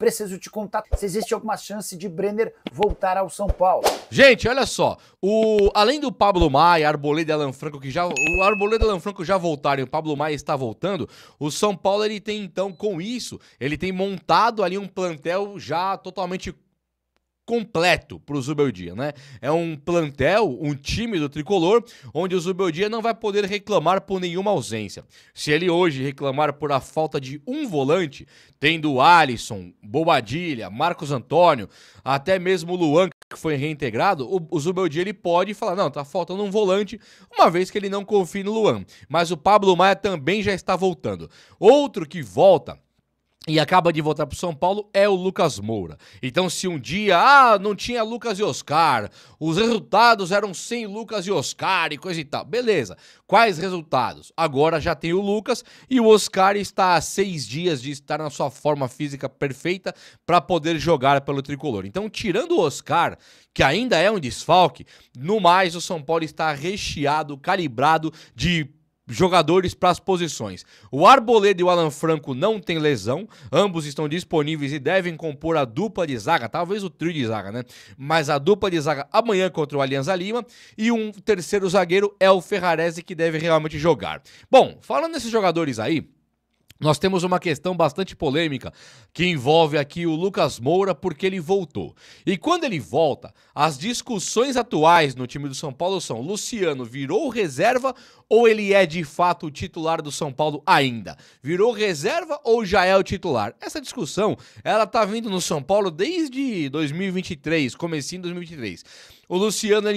Preciso te contar se existe alguma chance de Brenner voltar ao São Paulo. Gente, olha só, além do Pablo Maia, Arboleda e Alan Franco, o Arboleda e Alan Franco já voltaram e o Pablo Maia está voltando, o São Paulo ele tem então, com isso, ele tem montado ali um plantel já totalmente completo pro Zubeldia, né? É um plantel, um time do Tricolor, onde o Zubeldia não vai poder reclamar por nenhuma ausência. Se ele hoje reclamar por a falta de um volante, tendo Alisson, Bobadilha, Marcos Antônio, até mesmo o Luan, que foi reintegrado, o Zubeldia ele pode falar, não, tá faltando um volante, uma vez que ele não confia no Luan. Mas o Pablo Maia também já está voltando. Outro que volta e acaba de voltar pro São Paulo é o Lucas Moura. Então se um dia, não tinha Lucas e Oscar, os resultados eram sem Lucas e Oscar e coisa e tal, beleza. Quais resultados? Agora já tem o Lucas e o Oscar está há 6 dias de estar na sua forma física perfeita para poder jogar pelo Tricolor. Então tirando o Oscar, que ainda é um desfalque, no mais o São Paulo está recheado, calibrado de jogadores para as posições. O Arboleda e o Alan Franco não tem lesão, ambos estão disponíveis e devem compor a dupla de zaga, talvez o trio de zaga, né? Mas a dupla de zaga amanhã contra o Alianza Lima, e um terceiro zagueiro é o Ferrarese, que deve realmente jogar. Bom, falando desses jogadores aí, nós temos uma questão bastante polêmica que envolve aqui o Lucas Moura, porque ele voltou. E quando ele volta, as discussões atuais no time do São Paulo são: Luciano virou reserva ou ele é de fato o titular do São Paulo ainda? Virou reserva ou já é o titular? Essa discussão, ela tá vindo no São Paulo desde 2023, comecinho de 2023. O Luciano,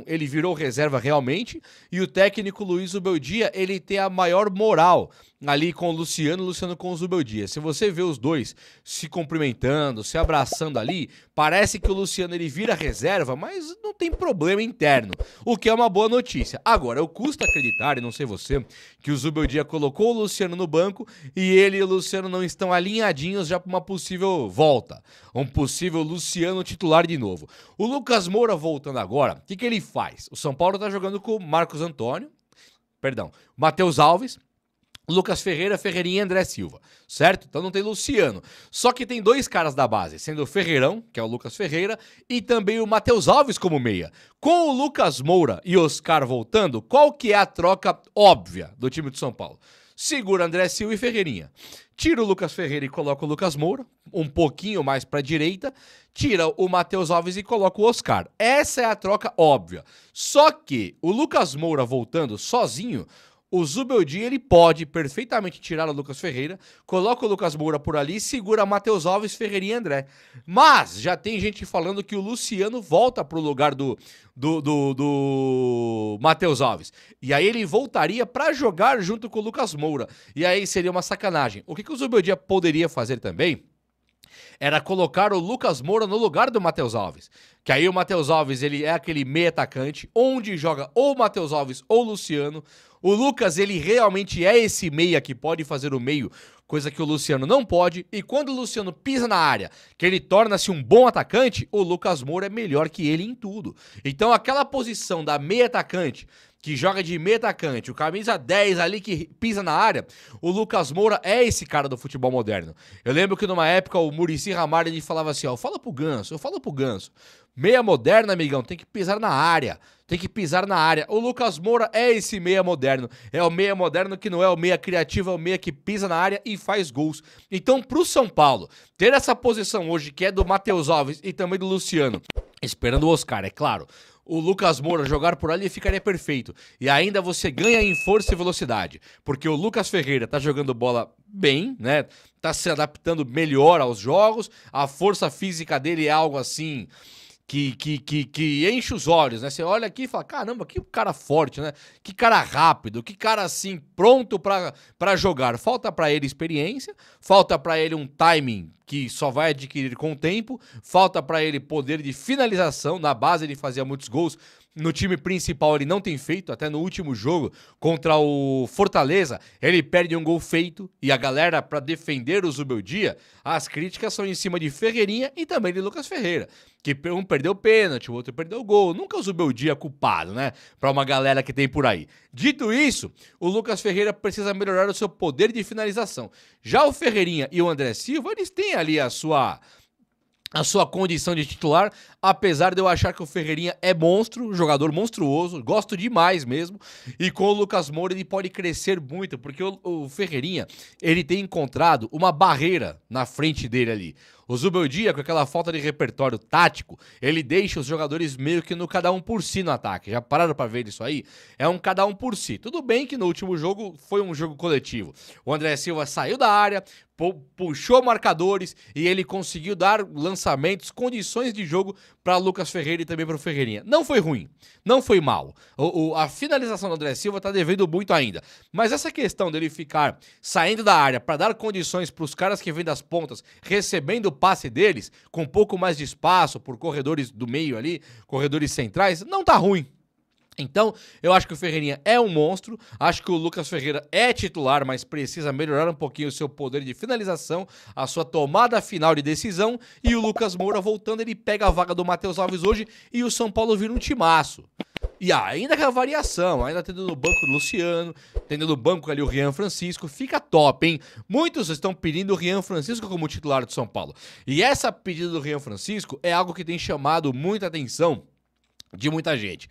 ele virou reserva realmente, e o técnico Luiz Zubeldia, ele tem a maior moral ali com o Luciano com o Zubeldia. Se você vê os dois se cumprimentando, se abraçando ali, parece que o Luciano ele vira reserva, mas não tem problema interno, o que é uma boa notícia. Agora, eu custa acreditar, e não sei você, que o Zubeldia colocou o Luciano no banco e ele e o Luciano não estão alinhadinhos já para uma possível volta, um possível Luciano titular de novo. O Lucas Moura voltando agora, o que ele faz? O São Paulo tá jogando com Matheus Alves, Lucas Ferreira, Ferreirinha e André Silva, certo? Então não tem Luciano. Só que tem dois caras da base, sendo o Ferreirão, que é o Lucas Ferreira, e também o Matheus Alves como meia. Com o Lucas Moura e Oscar voltando, qual que é a troca óbvia do time de São Paulo? Segura André Silva e Ferreirinha. Tira o Lucas Ferreira e coloca o Lucas Moura, um pouquinho mais para a direita, tira o Matheus Alves e coloca o Oscar. Essa é a troca óbvia. Só que o Lucas Moura voltando sozinho, o Zubeldia ele pode perfeitamente tirar o Lucas Ferreira, coloca o Lucas Moura por ali, segura Matheus Alves, Ferreirinha e André. Mas já tem gente falando que o Luciano volta pro lugar do Matheus Alves. E aí ele voltaria para jogar junto com o Lucas Moura. E aí seria uma sacanagem. O que o Zubeldia poderia fazer também era colocar o Lucas Moura no lugar do Matheus Alves. Que aí o Matheus Alves, ele é aquele meia atacante, onde joga ou o Matheus Alves ou o Luciano. O Lucas, ele realmente é esse meia que pode fazer o meio, coisa que o Luciano não pode. E quando o Luciano pisa na área, que ele torna-se um bom atacante, o Lucas Moura é melhor que ele em tudo. Então aquela posição da meia atacante, que joga de meia atacante, o camisa 10 ali que pisa na área, o Lucas Moura é esse cara do futebol moderno. Eu lembro que numa época o Muricy Ramalho ele falava assim, ó, eu falo pro Ganso, meia moderna, amigão, tem que pisar na área. O Lucas Moura é esse meia moderno. É o meia moderno que não é o meia criativo, é o meia que pisa na área e faz gols. Então, pro São Paulo, ter essa posição hoje, que é do Matheus Alves e também do Luciano, esperando o Oscar, é claro, o Lucas Moura jogar por ali ficaria perfeito. E ainda você ganha em força e velocidade, porque o Lucas Ferreira tá jogando bola bem, né? Tá se adaptando melhor aos jogos. A força física dele é algo assim que enche os olhos, né? Você olha aqui e fala, caramba, que cara forte, né? Que cara rápido, que cara assim, pronto pra jogar. Falta pra ele experiência, falta pra ele um timing que só vai adquirir com o tempo, falta pra ele poder de finalização. Na base ele fazia muitos gols, no time principal ele não tem feito, até no último jogo contra o Fortaleza, ele perde um gol feito, e a galera, pra defender o Zubeldia, as críticas são em cima de Ferreirinha e também de Lucas Ferreira, que um perdeu o pênalti, o outro perdeu o gol. Nunca o Zubeldia é culpado, né? Pra uma galera que tem por aí. Dito isso, o Lucas Ferreira precisa melhorar o seu poder de finalização. Já o Ferreirinha e o André Silva, eles têm tem ali a sua condição de titular, apesar de eu achar que o Ferreirinha é monstro, jogador monstruoso, gosto demais mesmo, e com o Lucas Moura ele pode crescer muito, porque o Ferreirinha, ele tem encontrado uma barreira na frente dele ali. O Zubeldia, com aquela falta de repertório tático, ele deixa os jogadores meio que no cada um por si no ataque. Já pararam pra ver isso aí? É um cada um por si. Tudo bem que no último jogo foi um jogo coletivo. O André Silva saiu da área, puxou marcadores e ele conseguiu dar lançamentos, condições de jogo para Lucas Ferreira e também para o Ferreirinha. Não foi ruim, não foi mal. A finalização do André Silva tá devendo muito ainda. Mas essa questão dele ficar saindo da área para dar condições para os caras que vêm das pontas, recebendo o passe deles, com um pouco mais de espaço por corredores do meio ali, corredores centrais, não tá ruim. Então, eu acho que o Ferreirinha é um monstro, acho que o Lucas Ferreira é titular, mas precisa melhorar um pouquinho o seu poder de finalização, a sua tomada final de decisão, e o Lucas Moura voltando, ele pega a vaga do Matheus Alves hoje e o São Paulo vira um timaço. E ainda com a variação, ainda tendo no banco o Luciano, tendo no banco ali o Rian Francisco, fica top, hein? Muitos estão pedindo o Rian Francisco como titular do São Paulo. E essa pedida do Rian Francisco é algo que tem chamado muita atenção de muita gente.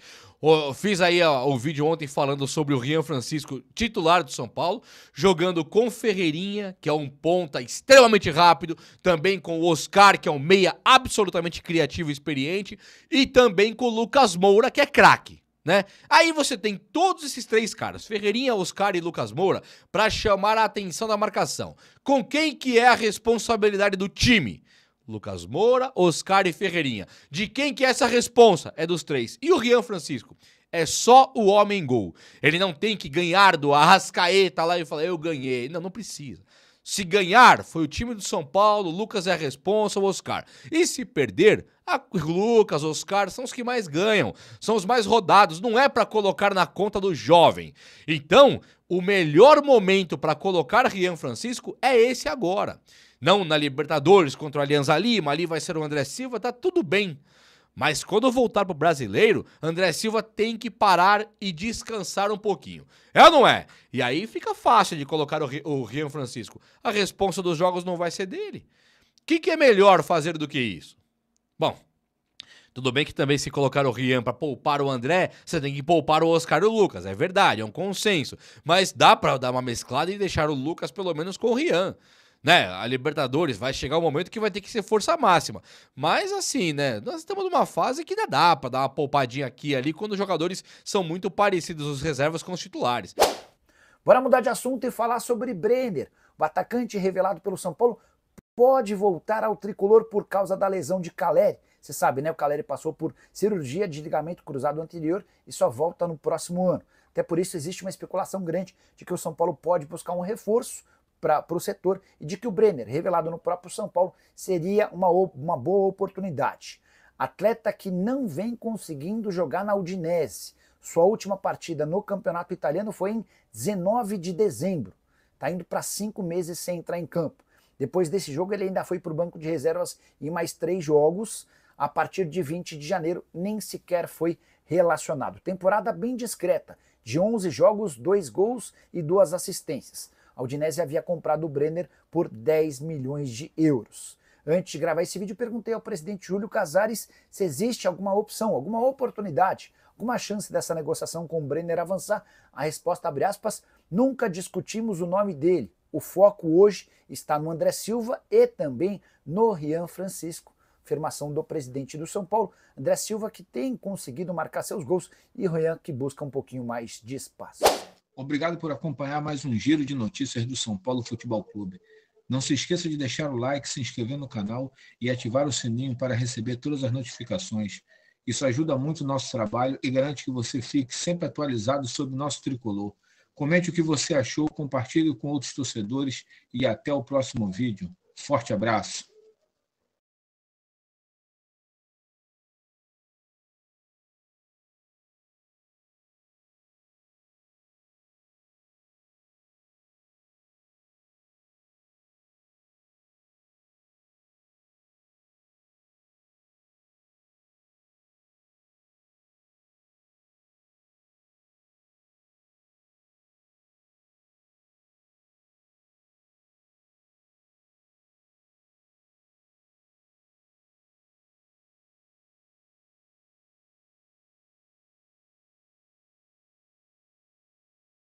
Fiz aí o vídeo ontem falando sobre o Rian Francisco, titular do São Paulo, jogando com Ferreirinha, que é um ponta extremamente rápido, também com o Oscar, que é um meia absolutamente criativo e experiente, e também com o Lucas Moura, que é craque, né? Aí você tem todos esses três caras, Ferreirinha, Oscar e Lucas Moura, para chamar a atenção da marcação. Com quem que é a responsabilidade do time? Lucas Moura, Oscar e Ferreirinha. De quem que é essa responsa? É dos três. E o Rian Francisco? É só o homem gol. Ele não tem que ganhar do Arrascaeta lá e falar, eu ganhei. Não, não precisa. Se ganhar, foi o time do São Paulo, o Lucas é a responsa, o Oscar. E se perder, o Lucas, o Oscar são os que mais ganham, são os mais rodados, não é para colocar na conta do jovem. Então, o melhor momento para colocar Rian Francisco é esse agora. Não na Libertadores contra o Alianza Lima, ali vai ser o André Silva, tá tudo bem. Mas quando voltar pro Brasileiro, André Silva tem que parar e descansar um pouquinho. É ou não é? E aí fica fácil de colocar o Rian Francisco. A responsa dos jogos não vai ser dele. O que é melhor fazer do que isso? Bom, tudo bem que também se colocar o Rian para poupar o André, você tem que poupar o Oscar e o Lucas. É verdade, é um consenso. Mas dá para dar uma mesclada e deixar o Lucas pelo menos com o Rian. Né, a Libertadores vai chegar um momento que vai ter que ser força máxima. Mas assim, né, nós estamos numa fase que ainda dá pra dar uma poupadinha aqui e ali quando os jogadores são muito parecidos, os reservas com os titulares. Bora mudar de assunto e falar sobre Brenner. O atacante revelado pelo São Paulo pode voltar ao tricolor por causa da lesão de Caleri. Você sabe, né, o Caleri passou por cirurgia de ligamento cruzado anterior e só volta no próximo ano. Até por isso existe uma especulação grande de que o São Paulo pode buscar um reforço para o setor e de que o Brenner, revelado no próprio São Paulo, seria uma boa oportunidade. Atleta que não vem conseguindo jogar na Udinese. Sua última partida no campeonato italiano foi em 19 de dezembro. Está indo para 5 meses sem entrar em campo. Depois desse jogo ele ainda foi para o banco de reservas em mais 3 jogos. A partir de 20 de janeiro nem sequer foi relacionado. Temporada bem discreta, de 11 jogos, 2 gols e 2 assistências. A Udinese havia comprado o Brenner por 10 milhões de euros. Antes de gravar esse vídeo, perguntei ao presidente Júlio Casares se existe alguma opção, alguma oportunidade, alguma chance dessa negociação com o Brenner avançar. A resposta, abre aspas, nunca discutimos o nome dele. O foco hoje está no André Silva e também no Rian Francisco. Afirmação do presidente do São Paulo, André Silva, que tem conseguido marcar seus gols, e o Rian, que busca um pouquinho mais de espaço. Obrigado por acompanhar mais um giro de notícias do São Paulo Futebol Clube. Não se esqueça de deixar o like, se inscrever no canal e ativar o sininho para receber todas as notificações. Isso ajuda muito o nosso trabalho e garante que você fique sempre atualizado sobre o nosso tricolor. Comente o que você achou, compartilhe com outros torcedores e até o próximo vídeo. Forte abraço!